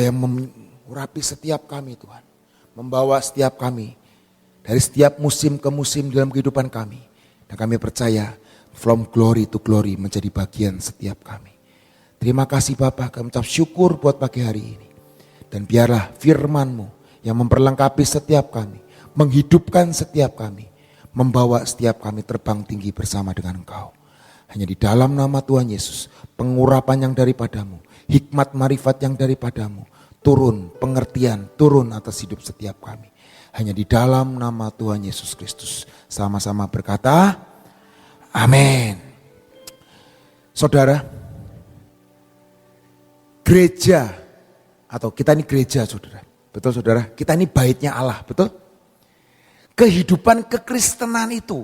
supaya mengurapi setiap kami Tuhan. Membawa setiap kami dari setiap musim ke musim dalam kehidupan kami. Dan kami percaya from glory to glory menjadi bagian setiap kami. Terima kasih Bapa, kami ucap syukur buat pagi hari ini. Dan biarlah firman-Mu yang memperlengkapi setiap kami, menghidupkan setiap kami, membawa setiap kami terbang tinggi bersama dengan Engkau. Hanya di dalam nama Tuhan Yesus, pengurapan yang daripadamu, hikmat marifat yang daripadamu, turun pengertian, turun atas hidup setiap kami. Hanya di dalam nama Tuhan Yesus Kristus. Sama-sama berkata, amin. Saudara, gereja, atau kita ini gereja saudara. Betul saudara, kita ini baitnya Allah, betul? Kehidupan kekristenan itu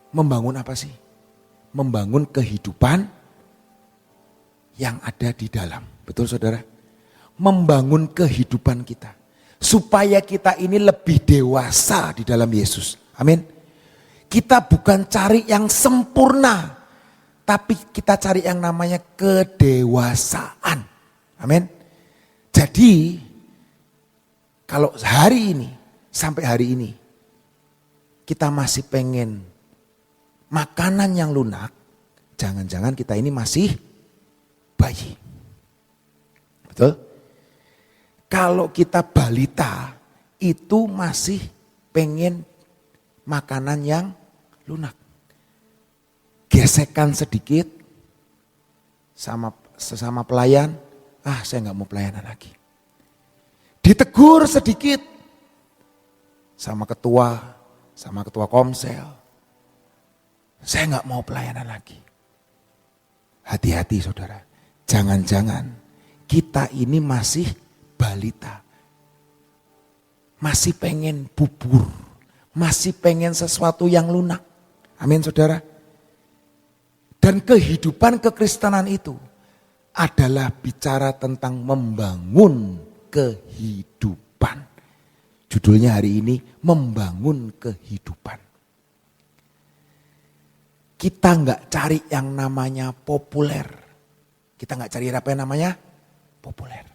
membangun apa sih? Membangun kehidupan yang ada di dalam, betul saudara? Membangun kehidupan kita. Supaya kita ini lebih dewasa di dalam Yesus. Amin. Kita bukan cari yang sempurna, tapi kita cari yang namanya kedewasaan. Amin. Jadi kalau hari ini, sampai hari ini, kita masih pengen makanan yang lunak, jangan-jangan kita ini masih bayi. Betul? Kalau kita balita, itu masih pengen makanan yang lunak. Gesekan sedikit sama sesama pelayan, saya gak mau pelayanan lagi. Ditegur sedikit sama ketua komsel, saya gak mau pelayanan lagi. Hati-hati saudara, jangan-jangan kita ini masih balita. Masih pengen bubur, masih pengen sesuatu yang lunak. Amin saudara. Dan kehidupan kekristenan itu adalah bicara tentang membangun kehidupan. Judulnya hari ini, membangun kehidupan. Kita nggak cari yang namanya populer. Kita nggak cari apa yang namanya populer.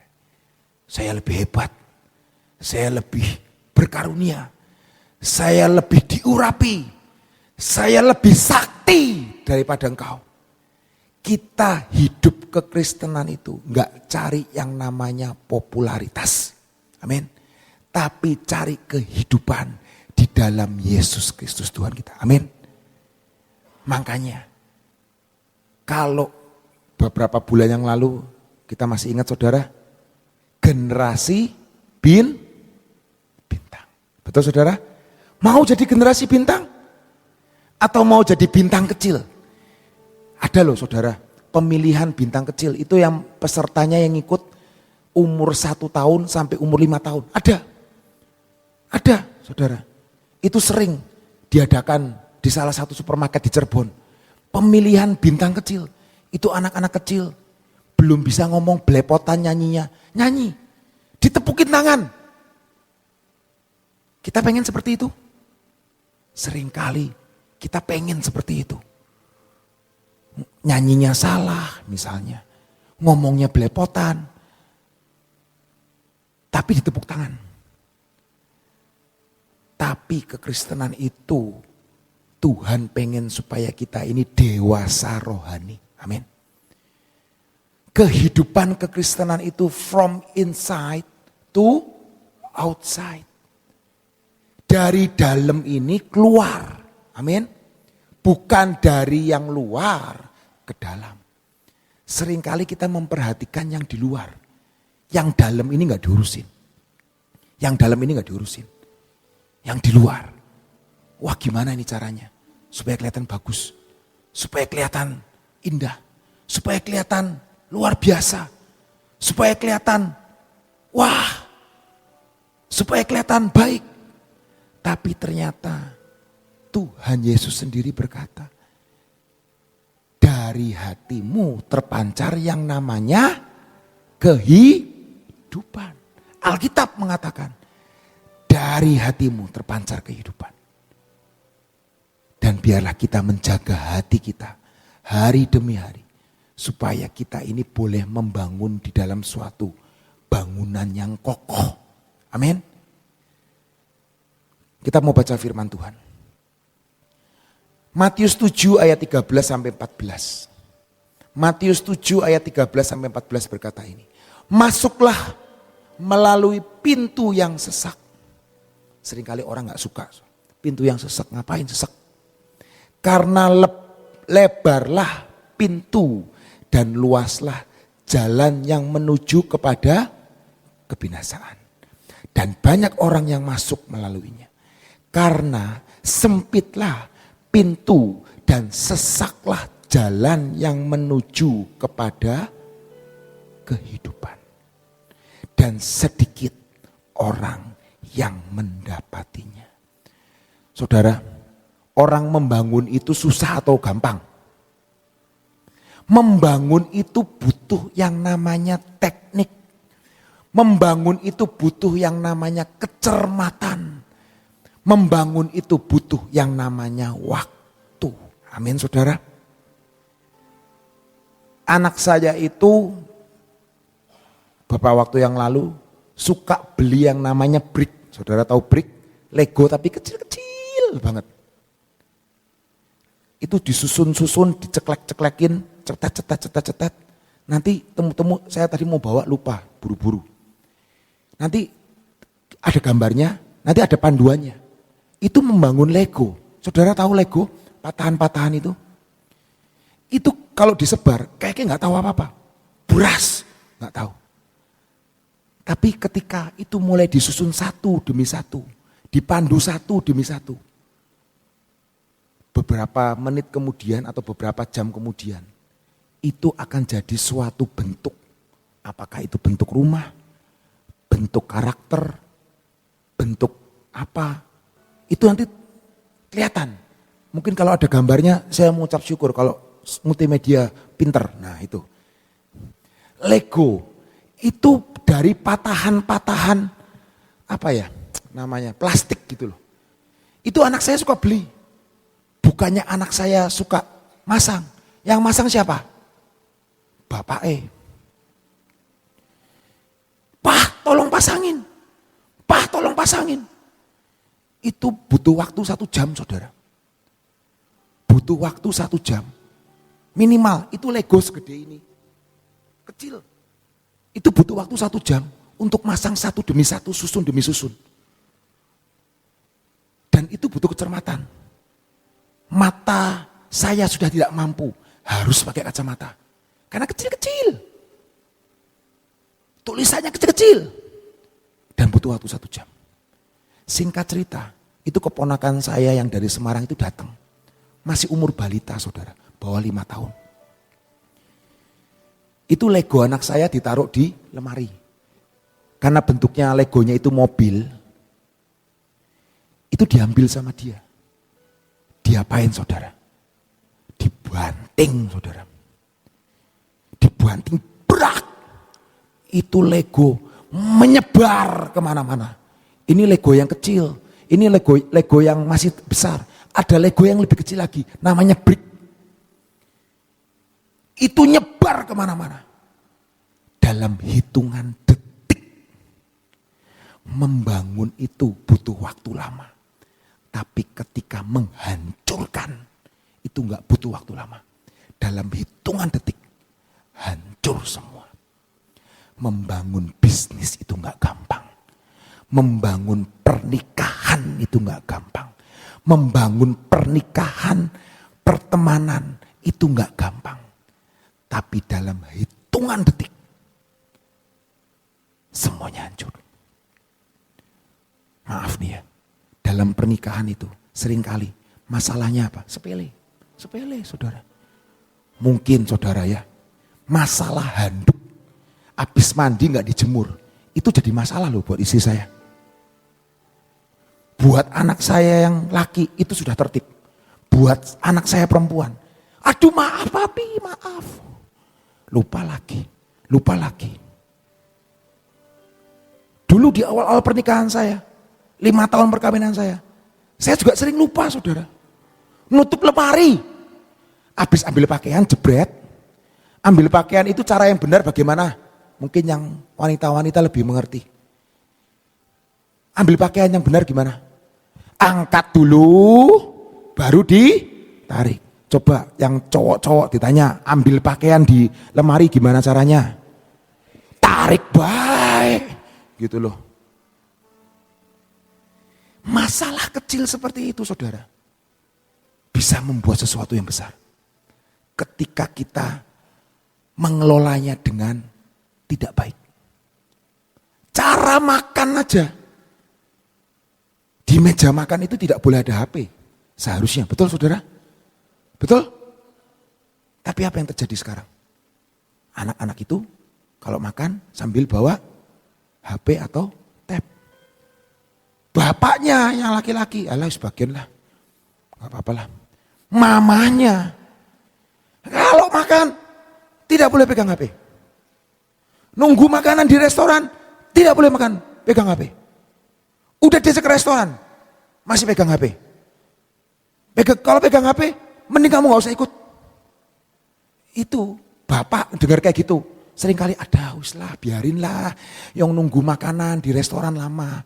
Saya lebih hebat, saya lebih berkarunia, saya lebih diurapi, saya lebih sakti daripada engkau. Kita hidup kekristenan itu enggak cari yang namanya popularitas. Amin. Tapi cari kehidupan di dalam Yesus Kristus Tuhan kita. Amin. Makanya kalau beberapa bulan yang lalu kita masih ingat saudara, generasi bintang. Betul saudara? Mau jadi generasi bintang? Atau mau jadi bintang kecil? Ada loh saudara, pemilihan bintang kecil itu yang pesertanya yang ikut umur 1 tahun sampai umur 5 tahun. Ada saudara. Itu sering diadakan di salah satu supermarket di Cirebon. Pemilihan bintang kecil, itu anak-anak kecil. Belum bisa ngomong belepotan nyanyinya. Nyanyi, ditepukin tangan. Kita pengen seperti itu? Seringkali kita pengen seperti itu. Nyanyinya salah misalnya. Ngomongnya belepotan. Tapi ditepuk tangan. Tapi kekristenan itu Tuhan pengen supaya kita ini dewasa rohani. Amin. Kehidupan kekristenan itu from inside to outside. Dari dalam ini keluar. Amin. Bukan dari yang luar ke dalam. Seringkali kita memperhatikan yang di luar. Yang dalam ini gak diurusin. Yang dalam ini gak diurusin. Yang di luar. Wah gimana ini caranya? Supaya kelihatan bagus. Supaya kelihatan indah. Supaya kelihatan luar biasa. Supaya kelihatan wah. Supaya kelihatan baik. Tapi ternyata Tuhan Yesus sendiri berkata, dari hatimu terpancar yang namanya kehidupan. Alkitab mengatakan, dari hatimu terpancar kehidupan. Dan biarlah kita menjaga hati kita hari demi hari. Supaya kita ini boleh membangun di dalam suatu bangunan yang kokoh. Amin. Kita mau baca firman Tuhan. Matius 7 ayat 13 sampai 14. Matius 7 ayat 13 sampai 14 berkata ini. Masuklah melalui pintu yang sesak. Seringkali orang gak suka. Pintu yang sesak, ngapain sesak? Karena lebarlah pintu dan luaslah jalan yang menuju kepada kebinasaan. Dan banyak orang yang masuk melaluinya. Karena sempitlah pintu dan sesaklah jalan yang menuju kepada kehidupan. Dan sedikit orang yang mendapatinya. Saudara, orang membangun itu susah atau gampang? Membangun itu butuh yang namanya teknik. Membangun itu butuh yang namanya kecermatan. Membangun itu butuh yang namanya waktu. Amin saudara. Anak saya itu beberapa waktu yang lalu suka beli yang namanya brick. Saudara tahu brick? Lego tapi kecil-kecil banget. Itu disusun-susun, diceklek-ceklekin, cetat. Nanti temu-temu saya tadi mau bawa lupa, buru-buru. Nanti ada gambarnya, nanti ada panduannya. Itu membangun Lego. Saudara tahu Lego? Patahan-patahan itu. Itu kalau disebar kayaknya gak tahu apa-apa. Beras, gak tahu. Tapi ketika itu mulai disusun satu demi satu. Dipandu satu demi satu. Beberapa menit kemudian atau beberapa jam kemudian. Itu akan jadi suatu bentuk. Apakah itu bentuk rumah, bentuk karakter, bentuk apa. Itu nanti kelihatan. Mungkin kalau ada gambarnya saya mengucap syukur kalau multimedia pinter. Nah itu. Lego itu dari patahan-patahan apa ya namanya plastik gitu loh. Itu anak saya suka beli. Bukannya anak saya suka masang. Yang masang siapa? Bapak Pak tolong pasangin. Pak tolong pasangin. Itu butuh waktu 1 jam saudara. Butuh waktu 1 jam. Minimal itu Lego segede ini. Kecil. Itu butuh waktu 1 jam untuk masang satu demi satu, susun demi susun. Dan itu butuh kecermatan. Mata saya sudah tidak mampu. Harus pakai kacamata. Karena kecil-kecil. Tulisannya kecil-kecil. Dan butuh waktu 1 jam. Singkat cerita, itu keponakan saya yang dari Semarang itu datang. Masih umur balita saudara, bawah 5 tahun. Itu Lego anak saya ditaruh di lemari. Karena bentuknya Legonya itu mobil. Itu diambil sama dia. Diapain saudara? Dibanting saudara. Dibanting berak. Itu Lego menyebar kemana-mana. Ini Lego yang kecil. Ini Lego yang masih besar. Ada Lego yang lebih kecil lagi. Namanya brick. Itu nyebar kemana-mana. Dalam hitungan detik. Membangun itu butuh waktu lama. Tapi ketika menghancurkan, itu gak butuh waktu lama. Dalam hitungan detik, hancur semua. Membangun bisnis itu gak gampang. Membangun pernikahan itu gak gampang. Membangun pernikahan, pertemanan itu gak gampang. Tapi dalam hitungan detik, semuanya hancur. Maaf nih ya, dalam pernikahan itu seringkali masalahnya apa? Sepele saudara. Mungkin saudara ya, masalah handuk, habis mandi gak dijemur, itu jadi masalah loh buat istri saya. Buat anak saya yang laki itu sudah tertib. Buat anak saya perempuan, aduh maaf papi, maaf. Lupa lagi. Dulu di awal-awal pernikahan saya, 5 tahun perkawinan saya juga sering lupa saudara. Nutup lemari. Habis ambil pakaian jebret. Ambil pakaian itu cara yang benar bagaimana? Mungkin yang wanita-wanita lebih mengerti. Ambil pakaian yang benar gimana? Angkat dulu, baru ditarik. Coba yang cowok-cowok ditanya, ambil pakaian di lemari gimana caranya? Tarik baik, gitu loh. Masalah kecil seperti itu saudara, bisa membuat sesuatu yang besar. Ketika kita mengelolanya dengan tidak baik. Cara makan aja. Di meja makan itu tidak boleh ada HP. Seharusnya, betul saudara? Betul? Tapi apa yang terjadi sekarang? Anak-anak itu kalau makan sambil bawa HP atau tab. Bapaknya yang laki-laki, alah sebagian lah. Gak apa-apa lah. Mamanya, kalau makan tidak boleh pegang HP. Nunggu makanan di restoran, tidak boleh makan, pegang HP. Udah diajak ke restoran, masih pegang HP. Kalau pegang HP, mending kamu gak usah ikut. Itu bapak dengar kayak gitu. Seringkali ada, uslah biarinlah yang nunggu makanan di restoran lama,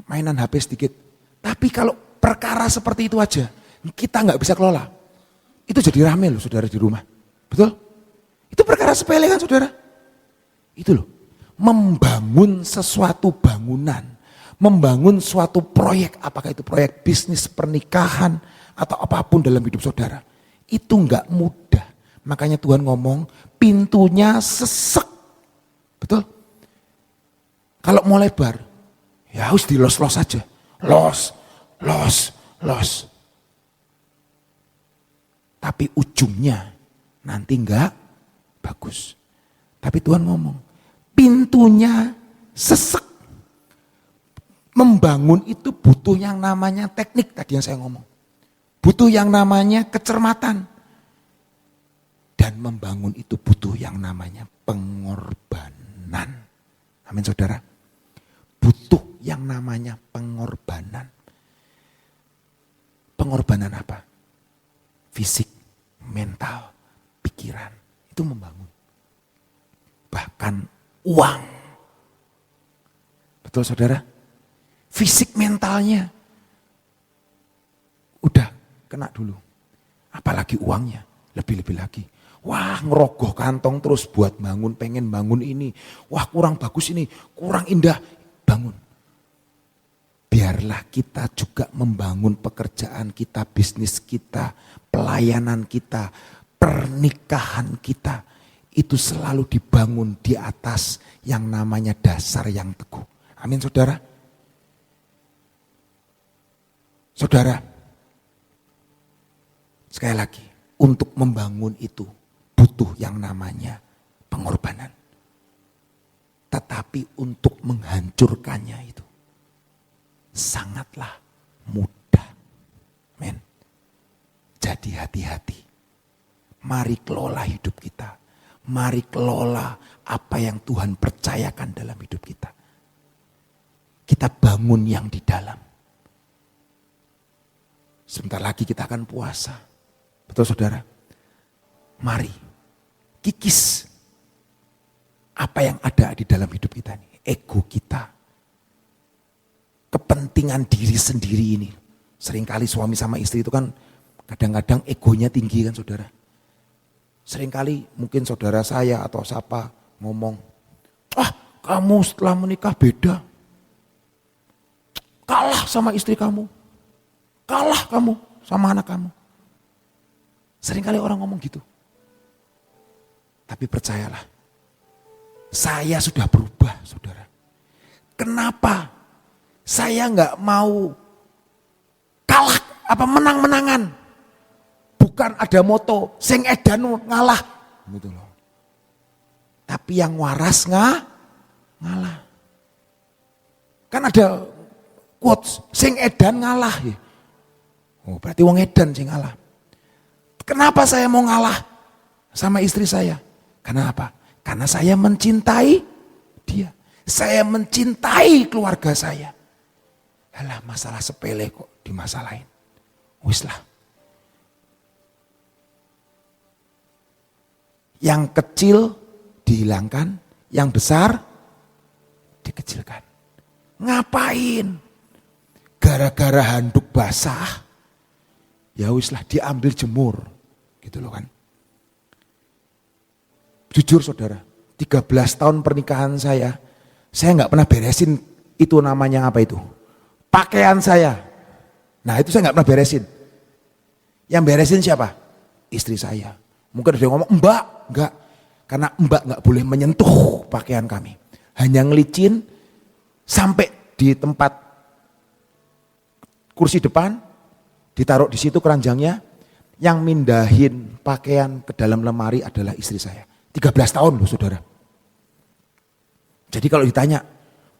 mainan HP sedikit. Tapi kalau perkara seperti itu aja, kita gak bisa kelola. Itu jadi rame loh saudara di rumah. Betul? Itu perkara sepele kan saudara? Itu loh, membangun sesuatu bangunan, membangun suatu proyek, apakah itu proyek bisnis, pernikahan, atau apapun dalam hidup saudara. Itu enggak mudah. Makanya Tuhan ngomong, pintunya sesek. Betul? Kalau mau lebar, ya harus dilos-los aja. Los. Tapi ujungnya nanti enggak bagus. Tapi Tuhan ngomong, pintunya sesek. Membangun itu butuh yang namanya teknik, tadi yang saya ngomong. Butuh yang namanya kecermatan. Dan membangun itu butuh yang namanya pengorbanan. Amin saudara. Butuh yang namanya pengorbanan. Pengorbanan apa? Fisik, mental, pikiran. Itu membangun. Bahkan uang. Betul saudara? Fisik mentalnya udah kena dulu. Apalagi uangnya, lebih-lebih lagi. Wah ngerogoh kantong terus buat bangun, pengen bangun ini. Wah kurang bagus ini, kurang indah, bangun. Biarlah kita juga membangun pekerjaan kita, bisnis kita, pelayanan kita, pernikahan kita. Itu selalu dibangun di atas yang namanya dasar yang teguh. Amin saudara. Saudara, sekali lagi, untuk membangun itu butuh yang namanya pengorbanan. Tetapi untuk menghancurkannya itu sangatlah mudah. Amin. Jadi hati-hati. Mari kelola hidup kita. Mari kelola apa yang Tuhan percayakan dalam hidup kita. Kita bangun yang di dalam. Sebentar lagi kita akan puasa. Betul saudara? Mari kikis apa yang ada di dalam hidup kita ini. Ego kita. Kepentingan diri sendiri ini. Seringkali suami sama istri itu kan kadang-kadang egonya tinggi kan saudara. Seringkali mungkin saudara saya atau siapa ngomong, kamu setelah menikah beda. Kalah sama istri kamu. Kalah kamu sama anak kamu. Seringkali orang ngomong gitu. Tapi percayalah, saya sudah berubah saudara. Kenapa saya nggak mau kalah menang-menangan? Bukan ada moto, sing edan ngalah. Gitu loh. Tapi yang waras ngalah. Kan ada quotes, sing edan ngalah. Oh berarti wong edan sing ngalah. Kenapa saya mau ngalah sama istri saya? Karena apa? Karena saya mencintai dia. Saya mencintai keluarga saya. Alah masalah sepele kok dimasalahin. Wis lah. Yang kecil dihilangkan, yang besar dikecilkan. Ngapain? Gara-gara handuk basah, ya wislah diambil jemur. Gitu loh kan. Jujur saudara, 13 tahun pernikahan saya nggak pernah beresin itu namanya apa itu? Pakaian saya. Nah itu saya nggak pernah beresin. Yang beresin siapa? Istri saya. Mungkin ada yang ngomong, enggak. Karena mbak nggak boleh menyentuh pakaian kami. Hanya ngelicin sampai di tempat kursi depan, ditaruh di situ keranjangnya. Yang mindahin pakaian ke dalam lemari adalah istri saya. 13 tahun loh saudara. Jadi kalau ditanya,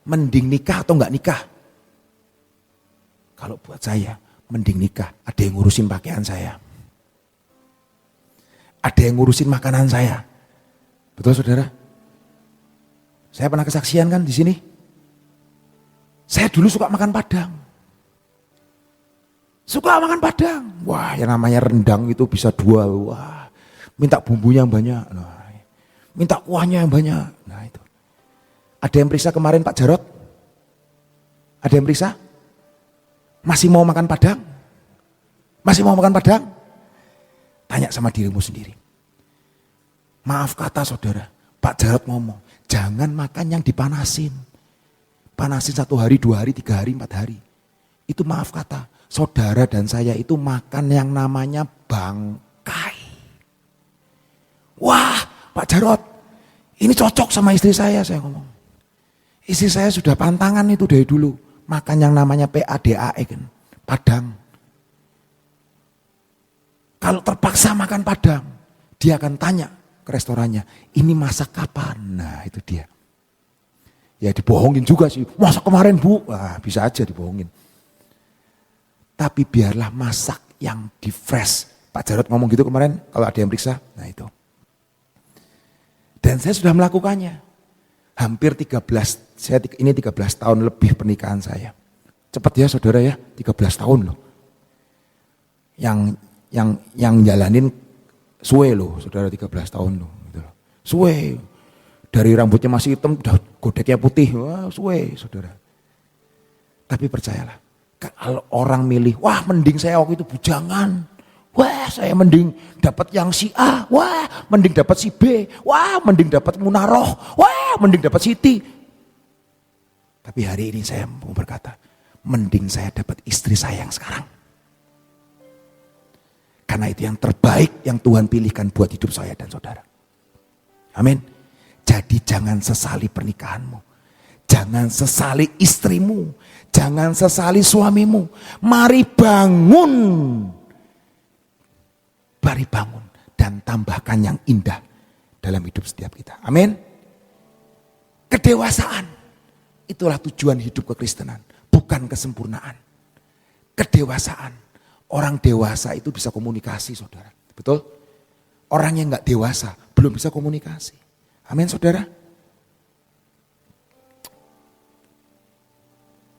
mending nikah atau enggak nikah? Kalau buat saya, mending nikah. Ada yang ngurusin pakaian saya. Ada yang ngurusin makanan saya. Betul saudara? Saya pernah kesaksian kan di sini. Saya dulu suka makan padang. Suka makan padang. Wah yang namanya rendang itu bisa 2. Wah minta bumbunya yang banyak. Nah, minta kuahnya yang banyak. Nah itu. Ada yang periksa kemarin Pak Jarot? Ada yang periksa? Masih mau makan padang? Masih mau makan padang? Tanya sama dirimu sendiri. Maaf kata saudara, Pak Jarot ngomong, jangan makan yang dipanasin. Panasin 1 hari, 2 hari, 3 hari, 4 hari. Itu maaf kata, saudara dan saya itu makan yang namanya bangkai. Wah Pak Jarot, ini cocok sama istri saya ngomong. Istri saya sudah pantangan itu dari dulu. Makan yang namanya PADAE kan, padang. Kalau terpaksa makan padang, dia akan tanya ke restorannya, ini masak kapan? Nah itu dia. Ya dibohongin juga sih, masak kemarin bu, wah, bisa aja dibohongin. Tapi biarlah masak yang di fresh. Pak Jarot ngomong gitu kemarin, kalau ada yang periksa, nah itu. Dan saya sudah melakukannya. Hampir 13 tahun lebih pernikahan saya. Cepat ya saudara ya, 13 tahun loh. Yang jalanin suwe loh, saudara 13 tahun loh. Gitu loh. Suwe, dari rambutnya masih hitam, udah godeknya putih, wah suwe saudara. Tapi percayalah, kalau orang milih, wah mending saya waktu itu bujangan. Wah saya mending dapat yang si A, wah mending dapat si B, wah mending dapat Munaroh, wah mending dapat Siti. Tapi hari ini saya mau berkata, mending saya dapat istri saya yang sekarang. Karena itu yang terbaik yang Tuhan pilihkan buat hidup saya dan saudara. Amin. Jadi jangan sesali pernikahanmu. Jangan sesali istrimu. Jangan sesali suamimu. Mari bangun. Mari bangun dan tambahkan yang indah dalam hidup setiap kita. Amin. Kedewasaan. Itulah tujuan hidup kekristenan. Bukan kesempurnaan. Kedewasaan. Orang dewasa itu bisa komunikasi saudara. Betul? Orang yang gak dewasa belum bisa komunikasi. Amin saudara.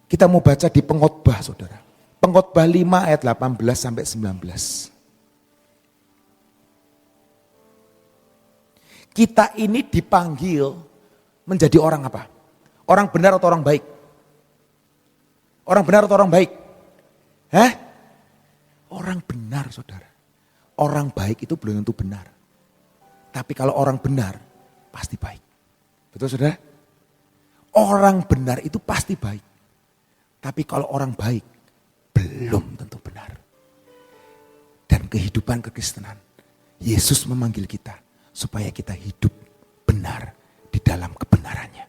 Kita mau baca di Pengkhotbah saudara. Pengkhotbah 5 ayat 18 sampai 19. Kita ini dipanggil menjadi orang apa? Orang benar atau orang baik? Orang benar atau orang baik? Hah? Orang benar saudara. Orang baik itu belum tentu benar. Tapi kalau orang benar pasti baik. Betul saudara? Orang benar itu pasti baik. Tapi kalau orang baik belum tentu benar. Dan kehidupan kekristenan, Yesus memanggil kita supaya kita hidup benar di dalam kebenarannya.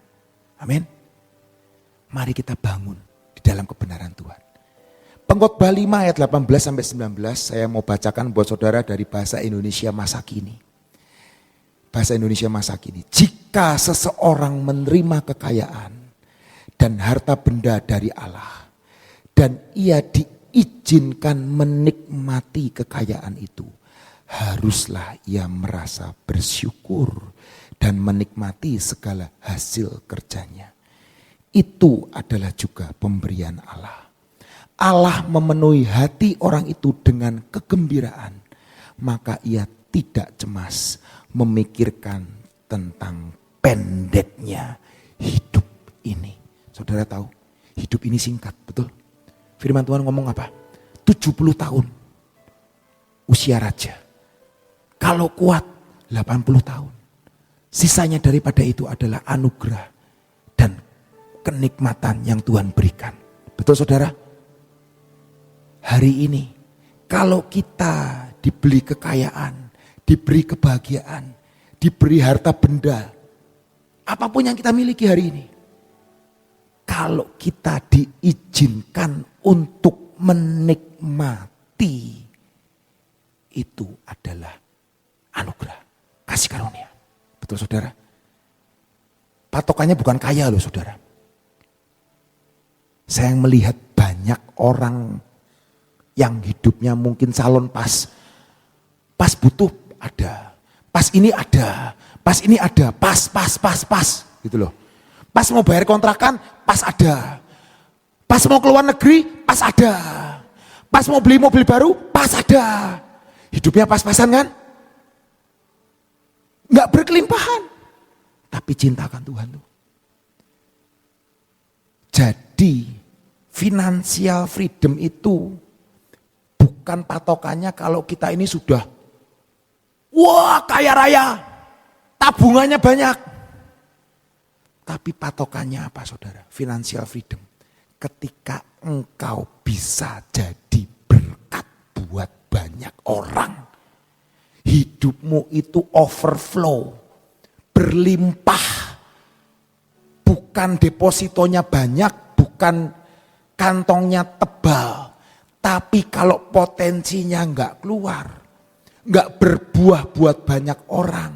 Amin. Mari kita bangun di dalam kebenaran Tuhan. Pengkhotbah 5 ayat 18 sampai 19 saya mau bacakan buat saudara dari bahasa Indonesia masa kini. Bahasa Indonesia masa kini. Jika seseorang menerima kekayaan dan harta benda dari Allah dan ia diizinkan menikmati kekayaan itu, haruslah ia merasa bersyukur dan menikmati segala hasil kerjanya. Itu adalah juga pemberian Allah. Allah memenuhi hati orang itu dengan kegembiraan, maka ia tidak cemas memikirkan tentang pendeknya hidup ini. Saudara tahu, hidup ini singkat, betul? Firman Tuhan ngomong apa? 70 tahun usia raja. Kalau kuat 80 tahun. Sisanya daripada itu adalah anugerah dan kenikmatan yang Tuhan berikan. Betul saudara? Hari ini kalau kita diberi kekayaan, diberi kebahagiaan, diberi harta benda, apapun yang kita miliki hari ini, kalau kita diizinkan untuk menikmati, itu adalah anugerah, kasih karunia. Betul saudara? Patokannya bukan kaya loh saudara. Saya melihat banyak orang yang hidupnya mungkin salon pas butuh ada, pas ini ada, pas ini ada, pas gitu loh. Pas mau bayar kontrakan, pas ada. Pas mau keluar negeri, pas ada. Pas mau beli mobil baru, pas ada. Hidupnya pas-pasan kan? Nggak berkelimpahan. Tapi cintakan Tuhan tuh. Jadi financial freedom itu bukan patokannya kalau kita ini sudah wah kaya raya, tabungannya banyak. Tapi patokannya apa saudara? Financial freedom. Ketika engkau bisa jadi berkat buat banyak orang. Hidupmu itu overflow, berlimpah. Bukan depositonya banyak, bukan kantongnya tebal. Tapi kalau potensinya enggak keluar, enggak berbuah buat banyak orang,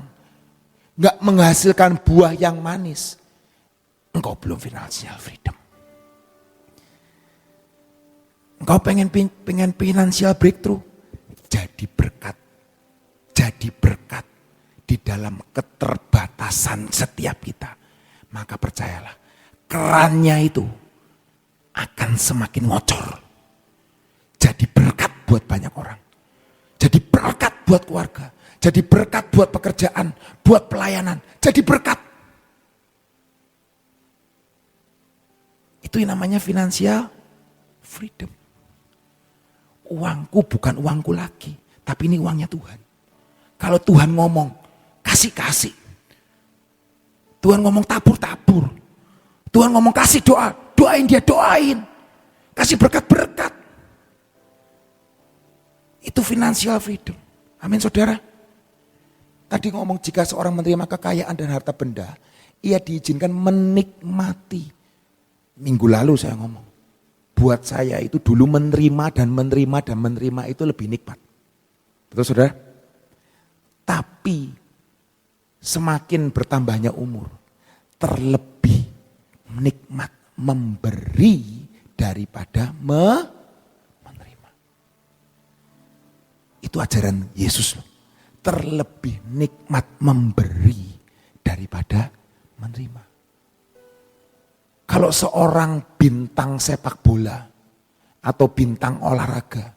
enggak menghasilkan buah yang manis, engkau belum financial freedom. Engkau pengen financial breakthrough, jadi berkat di dalam keterbatasan setiap kita. Maka percayalah, kerannya itu akan semakin ngocor. Jadi berkat buat banyak orang. Jadi berkat buat keluarga. Jadi berkat buat pekerjaan, buat pelayanan. Jadi berkat. Itu yang namanya financial freedom. Uangku bukan uangku lagi, tapi ini uangnya Tuhan. Kalau Tuhan ngomong, kasih-kasih. Tuhan ngomong tabur-tabur. Tuhan ngomong kasih doa, doain dia, doain. Kasih berkat-berkat. Itu financial freedom. Amin saudara. Tadi ngomong jika seorang menerima kekayaan dan harta benda, ia diizinkan menikmati. Minggu lalu saya ngomong. Buat saya itu dulu menerima itu lebih nikmat. Betul saudara? Tapi semakin bertambahnya umur, terlebih nikmat memberi daripada menerima. Itu ajaran Yesus loh. Terlebih nikmat memberi daripada menerima. Kalau seorang bintang sepak bola atau bintang olahraga,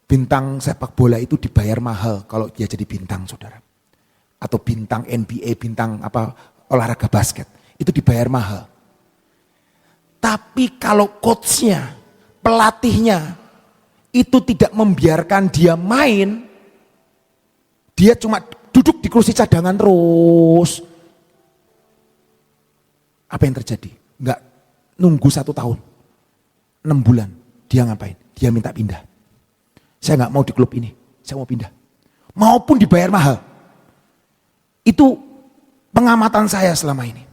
bintang sepak bola itu dibayar mahal kalau dia jadi bintang saudara. Atau bintang NBA, bintang olahraga basket, itu dibayar mahal. Tapi kalau coachnya, pelatihnya, itu tidak membiarkan dia main, dia cuma duduk di kursi cadangan terus. Apa yang terjadi? Enggak nunggu 1 tahun, 6 bulan, dia ngapain? Dia minta pindah. Saya enggak mau di klub ini, saya mau pindah. Maupun dibayar mahal. Itu pengamatan saya selama ini.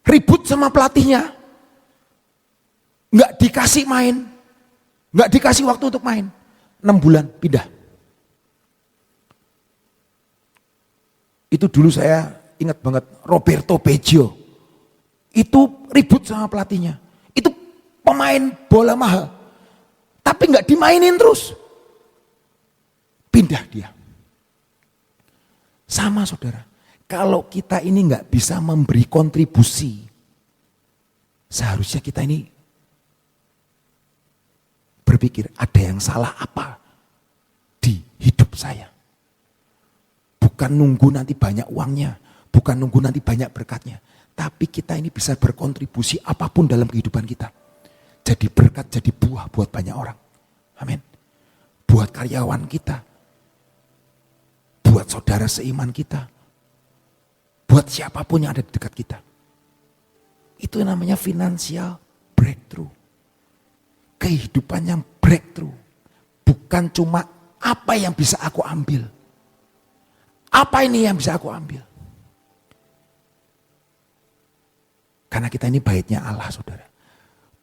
Ribut sama pelatihnya. Enggak dikasih main. Enggak dikasih waktu untuk main. 6 bulan pindah. Itu dulu saya ingat banget Roberto Baggio. Itu ribut sama pelatihnya. Itu pemain bola mahal. Tapi enggak dimainin terus. Pindah dia. Sama saudara, kalau kita ini nggak bisa memberi kontribusi, seharusnya kita ini berpikir ada yang salah apa di hidup saya. Bukan nunggu nanti banyak uangnya, Bukan nunggu nanti banyak berkatnya. Tapi kita ini bisa berkontribusi apapun dalam kehidupan kita. Jadi berkat, jadi buah buat banyak orang. Amin. Buat karyawan kita. Buat saudara seiman kita. Buat siapapun yang ada di dekat kita. Itu namanya financial breakthrough. Kehidupan yang breakthrough. Bukan cuma apa yang bisa aku ambil. Apa ini yang bisa aku ambil? Karena kita ini baitnya Allah, saudara.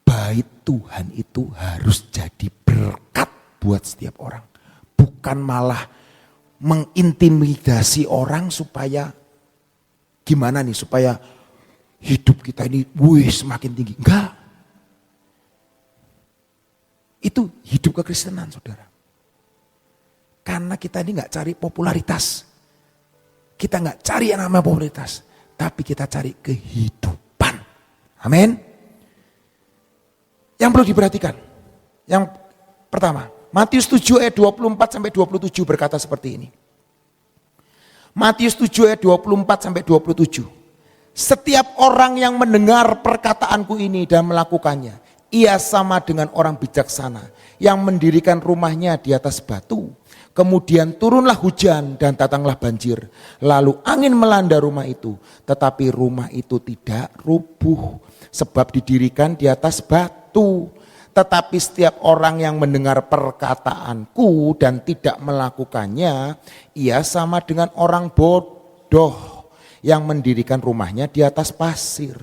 Bait Tuhan itu harus jadi berkat buat setiap orang. Bukan malah mengintimidasi orang supaya gimana nih, supaya hidup kita ini semakin tinggi. Enggak. Itu hidup kekristenan, saudara. Karena kita ini gak cari popularitas. Kita gak cari yang namanya popularitas. Tapi kita cari kehidupan. Amin. Yang perlu diperhatikan. Yang pertama, Matius 7 ayat 24 sampai 27 berkata seperti ini. Matius 7 ayat 24 sampai 27. Setiap orang yang mendengar perkataanku ini dan melakukannya, ia sama dengan orang bijaksana yang mendirikan rumahnya di atas batu. Kemudian turunlah hujan dan datanglah banjir. Lalu angin melanda rumah itu. Tetapi rumah itu tidak rubuh. Sebab didirikan di atas batu. Tetapi setiap orang yang mendengar perkataanku dan tidak melakukannya, ia sama dengan orang bodoh yang mendirikan rumahnya di atas pasir.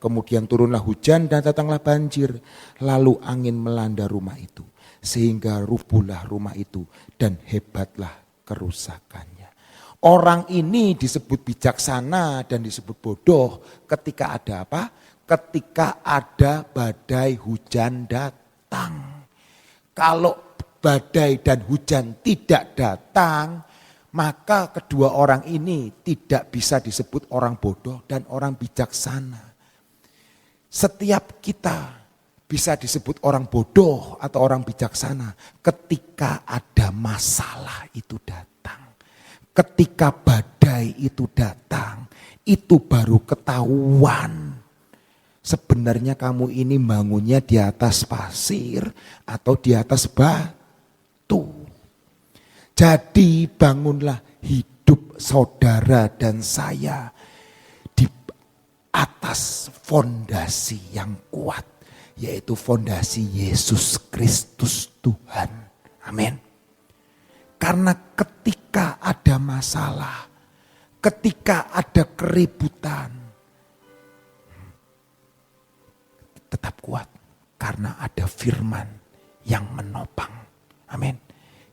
Kemudian turunlah hujan dan datanglah banjir. Lalu angin melanda rumah itu. Sehingga rubuhlah rumah itu dan hebatlah kerusakannya. Orang ini disebut bijaksana dan disebut bodoh ketika ada apa? Ketika ada badai hujan datang. Kalau badai dan hujan tidak datang, maka kedua orang ini tidak bisa disebut orang bodoh dan orang bijaksana. Setiap kita bisa disebut orang bodoh atau orang bijaksana ketika ada masalah itu datang. Ketika badai itu datang, itu baru ketahuan. Sebenarnya kamu ini bangunnya di atas pasir atau di atas batu. Jadi bangunlah hidup saudara dan saya di atas fondasi yang kuat. Yaitu fondasi Yesus Kristus Tuhan. Amin. Karena ketika ada masalah, ketika ada keributan, tetap kuat. Karena ada firman yang menopang. Amin.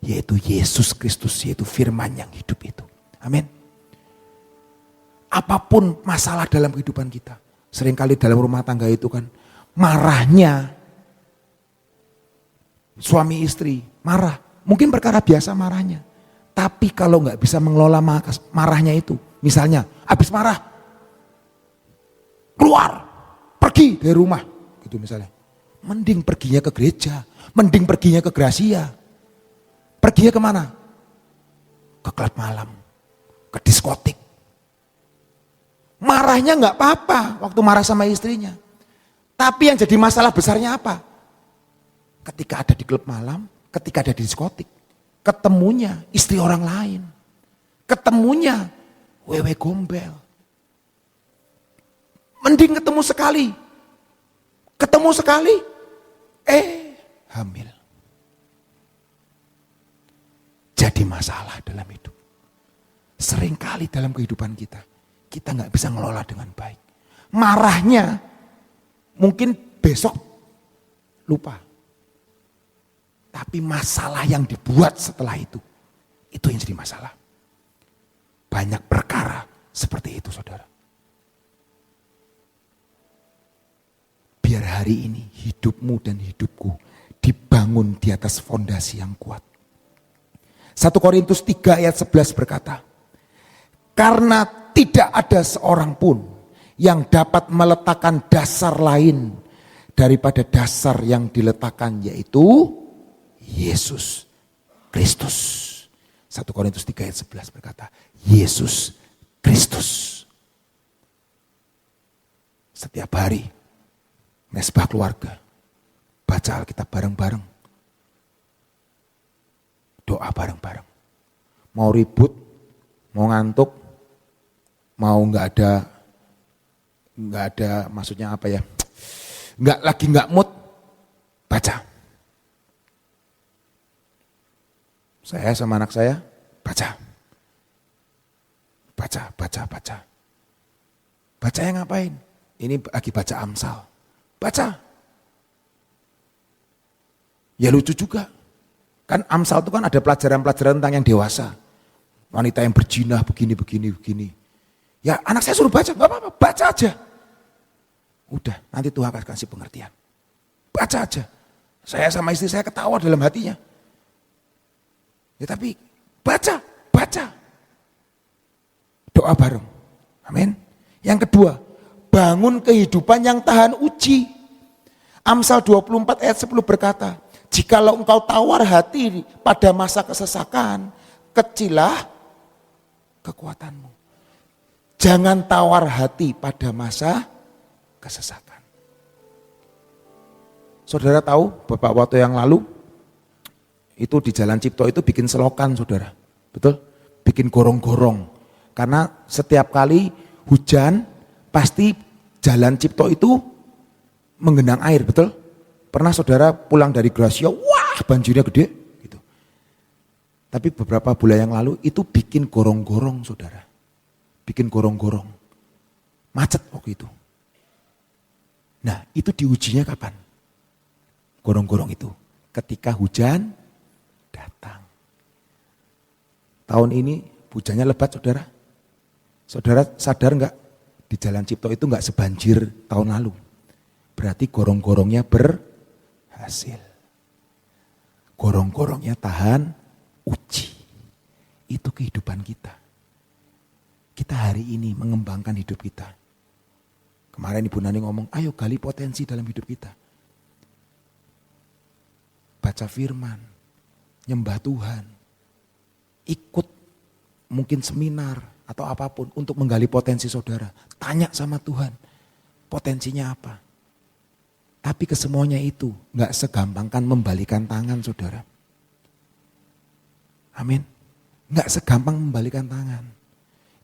Yaitu Yesus Kristus, yaitu firman yang hidup itu. Amin. Apapun masalah dalam kehidupan kita. Seringkali dalam rumah tangga itu kan, marahnya suami istri marah, mungkin perkara biasa marahnya. Tapi kalau nggak bisa mengelola marahnya itu, misalnya habis marah, keluar, pergi dari rumah, gitu misalnya. Mending perginya ke gereja, mending perginya ke Gracia. Perginya kemana? Ke klub malam, ke diskotik. Marahnya nggak apa-apa waktu marah sama istrinya. Tapi yang jadi masalah besarnya apa? Ketika ada di klub malam, ketika ada di diskotik, ketemunya istri orang lain. Ketemunya wewe gombel. Mending ketemu sekali. Ketemu sekali, hamil. Jadi masalah dalam hidup. Seringkali dalam kehidupan kita nggak bisa ngelola dengan baik. Marahnya mungkin besok lupa. Tapi masalah yang dibuat setelah itu yang jadi masalah. Banyak perkara seperti itu, saudara. Biar hari ini hidupmu dan hidupku dibangun di atas fondasi yang kuat. 1 Korintus 3 ayat 11 berkata, karena tidak ada seorang pun yang dapat meletakkan dasar lain daripada dasar yang diletakkan, yaitu Yesus Kristus. 1 Korintus 3 ayat 11 berkata, Yesus Kristus. Setiap hari, mesbah keluarga, baca Alkitab bareng-bareng, doa bareng-bareng. Mau ribut, mau ngantuk, mau nggak ada maksudnya apa ya, nggak mood, baca. Saya sama anak saya baca. Baca yang ngapain? Ini lagi baca Amsal. Baca. Ya lucu juga. Kan Amsal itu kan ada pelajaran-pelajaran tentang yang dewasa. Wanita yang berjinah begini. Ya anak saya suruh baca, gak apa-apa, baca aja. Udah, nanti Tuhan akan kasih pengertian. Baca aja. Saya sama istri saya ketawa dalam hatinya. Ya tapi baca. Doa bareng. Amin. Yang kedua, bangun kehidupan yang tahan uji. Amsal 24 ayat 10 berkata, jikalau engkau tawar hati pada masa kesesakan, kecilah kekuatanmu. Jangan tawar hati pada masa kesesakan. Saudara tahu beberapa waktu yang lalu, itu di Jalan Cipto itu bikin selokan saudara. Betul? Bikin gorong-gorong. Karena setiap kali hujan, pasti Jalan Cipto itu menggenang air, betul? Pernah saudara pulang dari Gracia, wah banjirnya gede. Gitu. Tapi beberapa bulan yang lalu itu bikin gorong-gorong saudara. Bikin gorong-gorong. Macet waktu itu. Nah itu diujinya kapan? Gorong-gorong itu. Ketika hujan datang. Tahun ini hujannya lebat saudara. Saudara sadar enggak? Di Jalan Cipto itu enggak sebanjir tahun lalu. Berarti gorong-gorongnya berhasil. Gorong-gorongnya tahan uji. Itu kehidupan kita. Kita hari ini mengembangkan hidup kita. Kemarin Ibu Nani ngomong, ayo gali potensi dalam hidup kita. Baca firman, nyembah Tuhan, ikut mungkin seminar atau apapun untuk menggali potensi saudara. Tanya sama Tuhan, potensinya apa? Tapi kesemuanya itu gak segampangkan membalikan tangan saudara. Amin. Gak segampang membalikan tangan.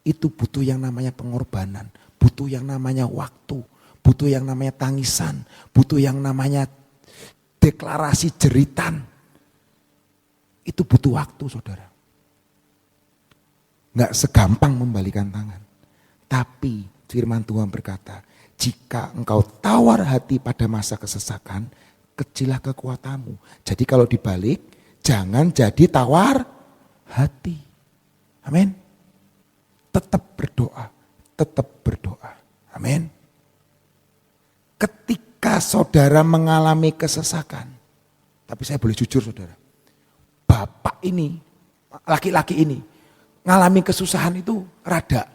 Itu butuh yang namanya pengorbanan, butuh yang namanya waktu, butuh yang namanya tangisan, butuh yang namanya deklarasi jeritan. Itu butuh waktu saudara. Gak segampang membalikan tangan. Tapi firman Tuhan berkata, jika engkau tawar hati pada masa kesesakan, kecilah kekuatanmu. Jadi kalau dibalik, jangan jadi tawar hati. Amin. Tetap berdoa. Amin. Ketika saudara mengalami kesesakan, tapi saya boleh jujur saudara, bapak ini, laki-laki ini, ngalami kesusahan itu rada,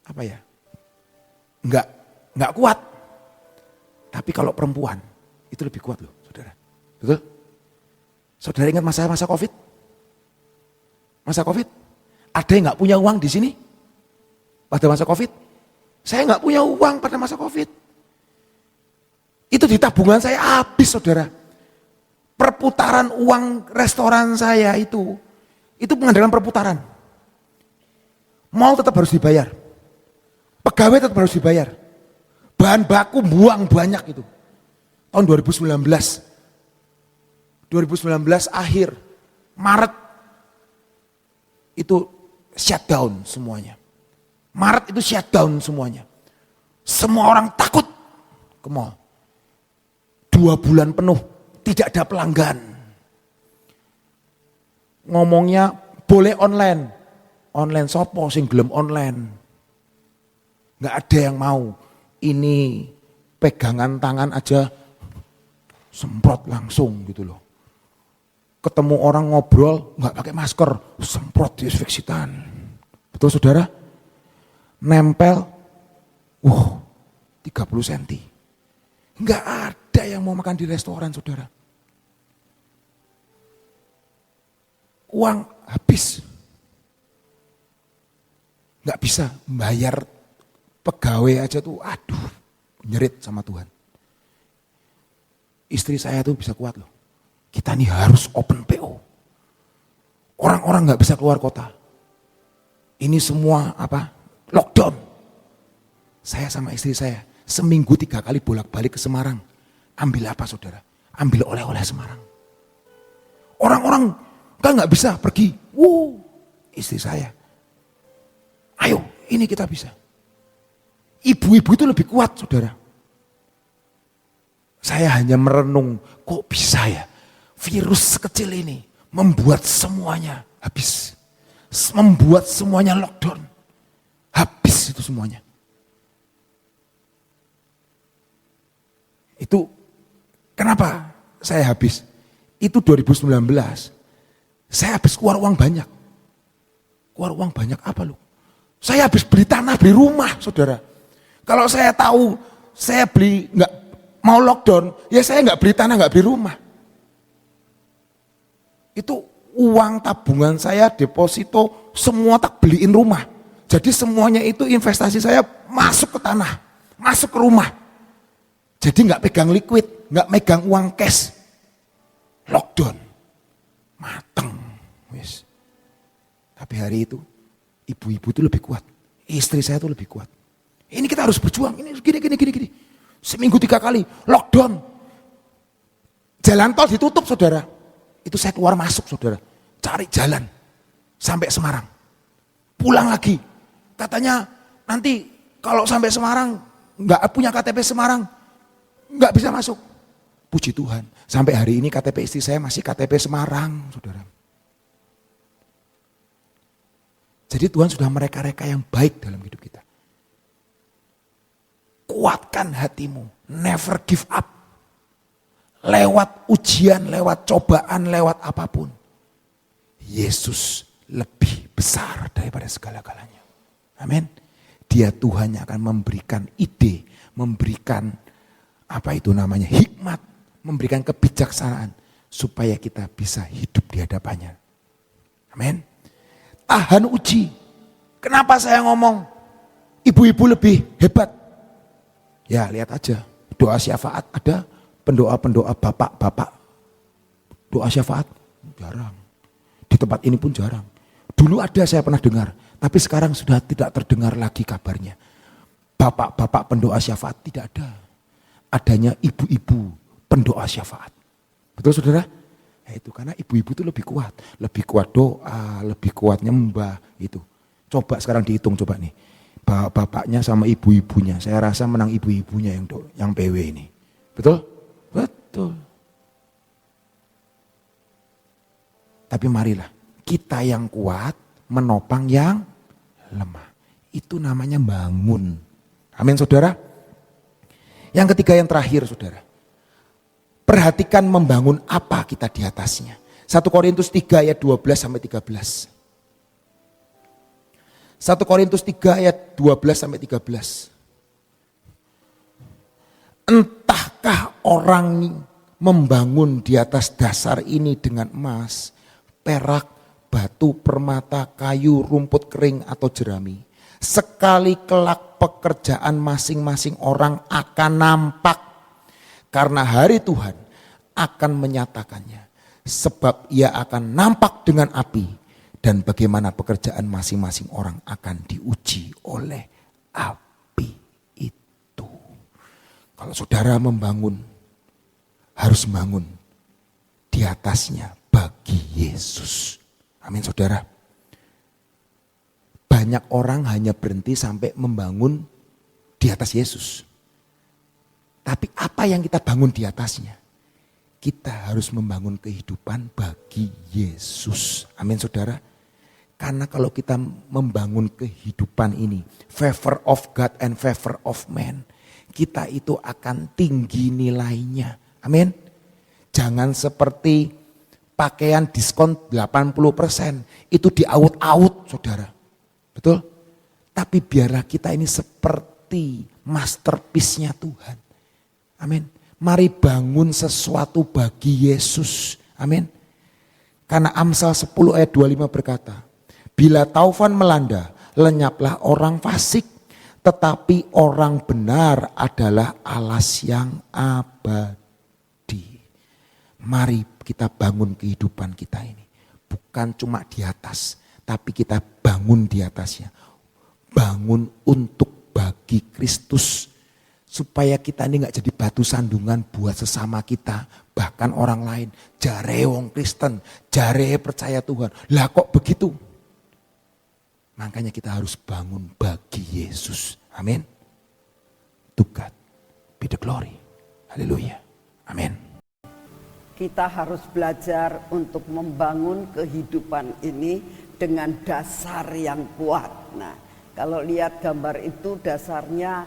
apa ya, enggak kuat. Tapi kalau perempuan, itu lebih kuat loh saudara. Betul? Saudara ingat masa-masa COVID? Masa COVID? Ada yang enggak punya uang di sini? Pada masa COVID? Saya enggak punya uang pada masa COVID. Itu di tabungan saya habis saudara. Perputaran uang restoran saya itu mengandalkan perputaran. Mal tetap harus dibayar. Pegawai tetap harus dibayar. Bahan baku buang banyak itu. Tahun 2019 akhir, Maret itu shutdown semuanya. Maret itu shutdown semuanya. Semua orang takut ke mall. 2 bulan penuh tidak ada pelanggan. Ngomongnya boleh online. Online sopo sing gelem online. Nggak ada yang mau. Ini pegangan tangan aja semprot langsung gitu loh. Ketemu orang ngobrol nggak pakai masker, semprot disinfektan. Betul saudara? Nempel, 30 cm. Nggak ada yang mau makan di restoran saudara. Uang habis. Nggak bisa bayar pegawai aja tuh aduh nyerit sama Tuhan. Istri saya tuh bisa kuat loh. Kita nih harus open PO. Orang-orang gak bisa keluar kota. Ini semua lockdown. Saya sama istri saya seminggu 3 kali bolak-balik ke Semarang. Ambil apa saudara? Ambil oleh-oleh Semarang. Orang-orang kan gak bisa pergi. Istri saya. Ayo ini kita bisa. Ibu-ibu itu lebih kuat saudara. Saya hanya merenung, kok bisa ya virus sekecil ini membuat semuanya habis. Membuat semuanya lockdown. Habis itu semuanya. Itu kenapa saya habis? Itu 2019. Saya habis keluar uang banyak. Keluar uang banyak apa lu? Saya habis beli tanah, beli rumah saudara. Kalau saya tahu saya beli nggak mau lockdown, ya saya nggak beli tanah, nggak beli rumah. Itu uang tabungan saya, deposito, semua tak beliin rumah. Jadi semuanya itu investasi saya masuk ke tanah, masuk ke rumah. Jadi nggak pegang liquid, nggak megang uang cash. Lockdown, mateng, wis. Tapi hari itu ibu-ibu itu lebih kuat, istri saya itu lebih kuat. Ini kita harus berjuang, ini gini. Seminggu 3 kali, lockdown. Jalan tol ditutup saudara. Itu saya keluar masuk saudara. Cari jalan. Sampai Semarang. Pulang lagi. Katanya nanti kalau sampai Semarang, nggak punya KTP Semarang, nggak bisa masuk. Puji Tuhan. Sampai hari ini KTP istri saya masih KTP Semarang saudara. Jadi Tuhan sudah mereka-reka yang baik dalam hidup kita. Kuatkan hatimu, never give up. Lewat ujian, lewat cobaan, lewat apapun. Yesus lebih besar daripada segala-galanya. Amin. Dia Tuhan yang akan memberikan ide, memberikan hikmat, memberikan kebijaksanaan. Supaya kita bisa hidup di hadapannya. Amin. Tahan uji. Kenapa saya ngomong ibu-ibu lebih hebat? Ya lihat aja, doa syafaat ada, pendoa-pendoa bapak-bapak, doa syafaat jarang. Di tempat ini pun jarang. Dulu ada saya pernah dengar, tapi sekarang sudah tidak terdengar lagi kabarnya. Bapak-bapak pendoa syafaat tidak ada. Adanya ibu-ibu pendoa syafaat. Betul saudara? Ya itu karena ibu-ibu itu lebih kuat doa, lebih kuat nyembah itu. Coba sekarang dihitung coba nih. Bapaknya sama ibu-ibunya, saya rasa menang ibu-ibunya yang PW ini. Betul? Betul. Tapi marilah kita yang kuat menopang yang lemah. Itu namanya bangun. Amin saudara. Yang ketiga yang terakhir saudara. Perhatikan membangun apa kita di atasnya. 1 Korintus 3 ayat 12 sampai 13. 1 Korintus 3 ayat 12 sampai 13. Entahkah orang membangun di atas dasar ini dengan emas, perak, batu, permata, kayu, rumput kering atau jerami. Sekali kelak pekerjaan masing-masing orang akan nampak. Karena hari Tuhan akan menyatakannya. Sebab ia akan nampak dengan api. Dan bagaimana pekerjaan masing-masing orang akan diuji oleh api itu. Kalau saudara membangun, harus bangun di atasnya bagi Yesus. Amin saudara. Banyak orang hanya berhenti sampai membangun di atas Yesus. Tapi apa yang kita bangun di atasnya? Kita harus membangun kehidupan bagi Yesus. Amin saudara. Karena kalau kita membangun kehidupan ini, favor of God and favor of man, kita itu akan tinggi nilainya. Amin. Jangan seperti pakaian diskon 80%, itu diaut-aut saudara. Betul? Tapi biarlah kita ini seperti masterpiece-nya Tuhan. Amin. Mari bangun sesuatu bagi Yesus. Amin. Karena Amsal 10 ayat 25 berkata, bila taufan melanda, lenyaplah orang fasik. Tetapi orang benar adalah alas yang abadi. Mari kita bangun kehidupan kita ini. Bukan cuma di atas, tapi kita bangun di atasnya. Bangun untuk bagi Kristus. Supaya kita ini gak jadi batu sandungan buat sesama kita. Bahkan orang lain. Jare wong Kristen, jare percaya Tuhan. Lah kok begitu? Makanya kita harus bangun bagi Yesus. Amin. To God be the glory. Haleluya. Amin. Kita harus belajar untuk membangun kehidupan ini dengan dasar yang kuat. Nah, kalau lihat gambar itu dasarnya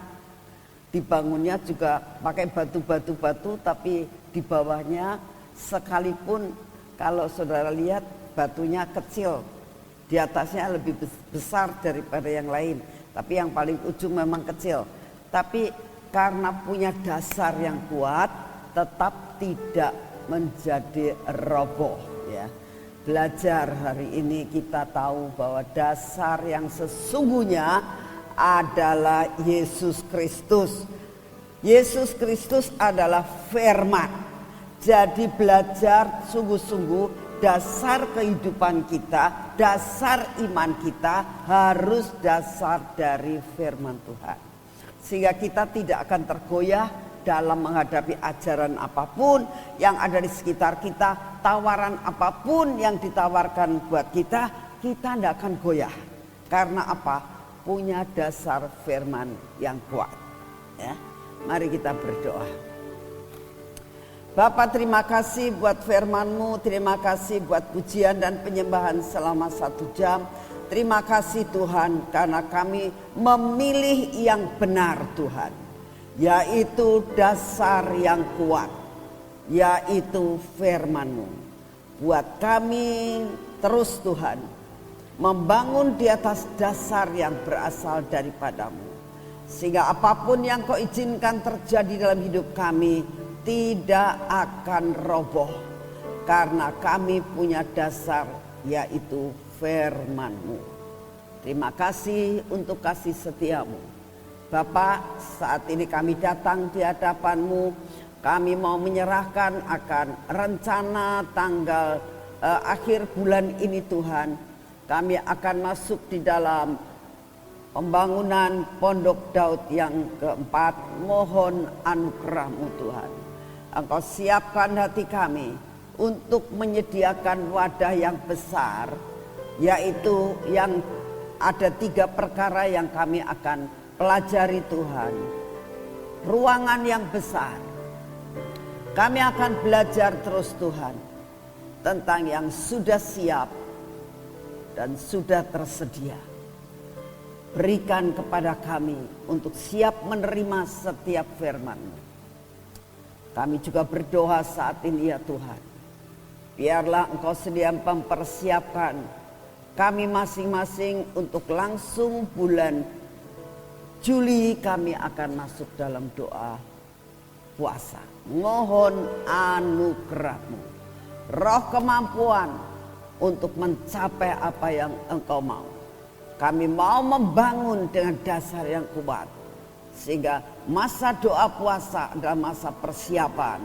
dibangunnya juga pakai batu-batu, tapi di bawahnya sekalipun kalau saudara lihat batunya kecil, di atasnya lebih besar daripada yang lain. Tapi yang paling ujung memang kecil. Tapi karena punya dasar yang kuat, tetap tidak menjadi roboh. Ya. Belajar hari ini kita tahu bahwa dasar yang sesungguhnya adalah Yesus Kristus. Yesus Kristus adalah firman. Jadi belajar sungguh-sungguh dasar kehidupan kita, dasar iman kita harus dasar dari firman Tuhan. Sehingga kita tidak akan tergoyah dalam menghadapi ajaran apapun yang ada di sekitar kita, tawaran apapun yang ditawarkan buat kita tidak akan goyah. Karena apa? Punya dasar firman yang kuat. Ya. Mari kita berdoa. Bapa, terima kasih buat firman-Mu, terima kasih buat pujian dan penyembahan selama 1 jam. Terima kasih Tuhan karena kami memilih yang benar Tuhan. Yaitu dasar yang kuat, yaitu firman-Mu. Buat kami terus Tuhan, membangun di atas dasar yang berasal daripada-Mu. Sehingga apapun yang Kau izinkan terjadi dalam hidup kami tidak akan roboh. Karena kami punya dasar yaitu firman-Mu. Terima kasih untuk kasih setia-Mu. Bapak, saat ini kami datang di hadapan-Mu. Kami mau menyerahkan akan rencana tanggal akhir bulan ini Tuhan. Kami akan masuk di dalam pembangunan Pondok Daud yang keempat. Mohon anugerah-Mu Tuhan. Engkau siapkan hati kami untuk menyediakan wadah yang besar. Yaitu yang ada 3 perkara yang kami akan pelajari Tuhan. Ruangan yang besar. Kami akan belajar terus Tuhan tentang yang sudah siap dan sudah tersedia. Berikan kepada kami untuk siap menerima setiap firman-Mu. Kami juga berdoa saat ini ya Tuhan. Biarlah Engkau sedia mempersiapkan kami masing-masing untuk langsung bulan Juli kami akan masuk dalam doa puasa. Mohon anugerah-Mu, roh kemampuan untuk mencapai apa yang Engkau mau. Kami mau membangun dengan dasar yang kuat. Sehingga masa doa puasa adalah masa persiapan.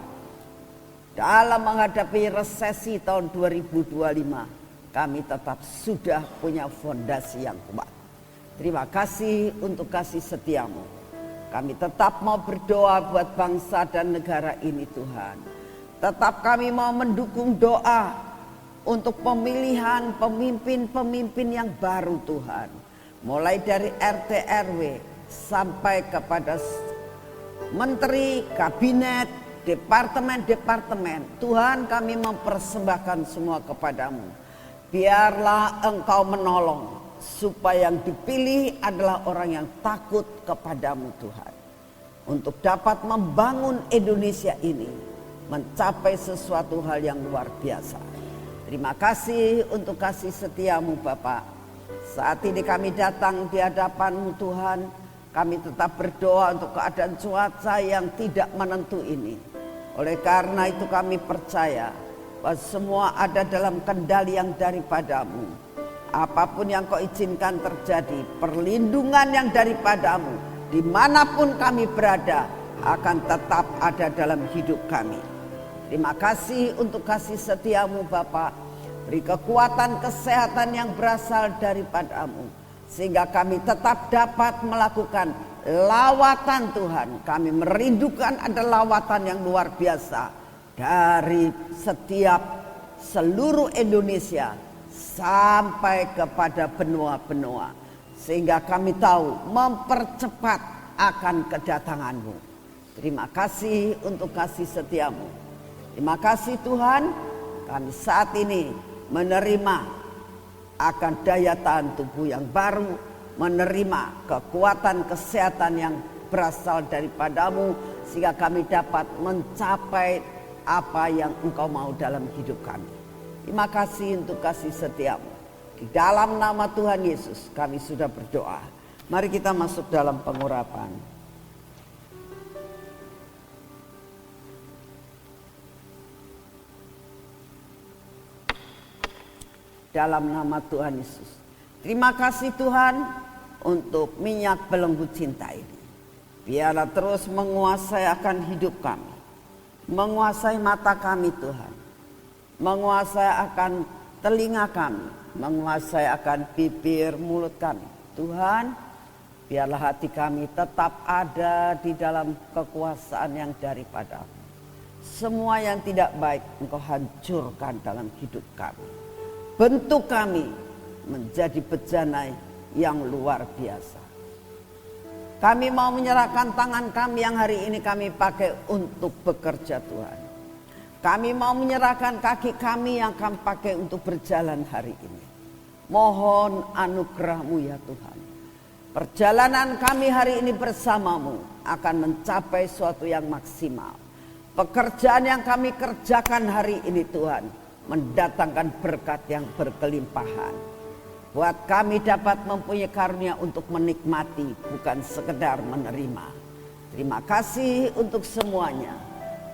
Dalam menghadapi resesi tahun 2025, kami tetap sudah punya fondasi yang kuat. Terima kasih untuk kasih setia-Mu. Kami tetap mau berdoa buat bangsa dan negara ini Tuhan. Tetap kami mau mendukung doa untuk pemilihan pemimpin-pemimpin yang baru Tuhan. Mulai dari RT RW sampai kepada menteri, kabinet, departemen-departemen. Tuhan, kami mempersembahkan semua kepada-Mu. Biarlah Engkau menolong. Supaya yang dipilih adalah orang yang takut kepada-Mu Tuhan. Untuk dapat membangun Indonesia ini mencapai sesuatu hal yang luar biasa. Terima kasih untuk kasih setia-Mu Bapak. Saat ini kami datang di hadapan-Mu Tuhan. Kami tetap berdoa untuk keadaan cuaca yang tidak menentu ini. Oleh karena itu kami percaya bahwa semua ada dalam kendali yang daripada-Mu. apapun yang kau izinkan terjadi, perlindungan yang daripadamu dimanapun kami berada akan tetap ada dalam hidup kami. Terima kasih untuk kasih setiamu Bapa. Beri kekuatan kesehatan yang berasal daripadamu, sehingga kami tetap dapat melakukan lawatan Tuhan. Kami merindukan ada lawatan yang luar biasa dari setiap seluruh Indonesia sampai kepada benua-benua, sehingga kami tahu mempercepat akan kedatanganmu. Terima kasih untuk kasih setiamu. Terima kasih Tuhan, kami saat ini menerima akan daya tahan tubuh yang baru, menerima kekuatan kesehatan yang berasal daripadamu, sehingga kami dapat mencapai apa yang Engkau mau dalam hidup kami. Terima kasih untuk kasih setiamu. Di dalam nama Tuhan Yesus kami sudah berdoa. Mari kita masuk dalam pengurapan. Dalam nama Tuhan Yesus. Terima kasih Tuhan untuk minyak belenggu cinta ini. Biarlah terus menguasai akan hidup kami. Menguasai mata kami Tuhan. Menguasai akan telinga kami. Menguasai akan bibir mulut kami. Tuhan, biarlah hati kami tetap ada di dalam kekuasaan yang daripadamu. Semua yang tidak baik Engkau hancurkan dalam hidup kami. Bentuk kami menjadi bejana yang luar biasa. Kami mau menyerahkan tangan kami yang hari ini kami pakai untuk bekerja Tuhan. Kami mau menyerahkan kaki kami yang kami pakai untuk berjalan hari ini. Mohon anugerah-Mu ya Tuhan. Perjalanan kami hari ini bersamamu akan mencapai suatu yang maksimal. Pekerjaan yang kami kerjakan hari ini Tuhan mendatangkan berkat yang berkelimpahan. Buat kami dapat mempunyai karunia untuk menikmati, bukan sekedar menerima. Terima kasih untuk semuanya.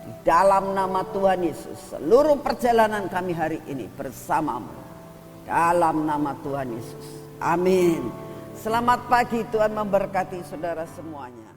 Di dalam nama Tuhan Yesus, seluruh perjalanan kami hari ini bersamamu. Dalam nama Tuhan Yesus. Amin. Selamat pagi, Tuhan memberkati saudara semuanya.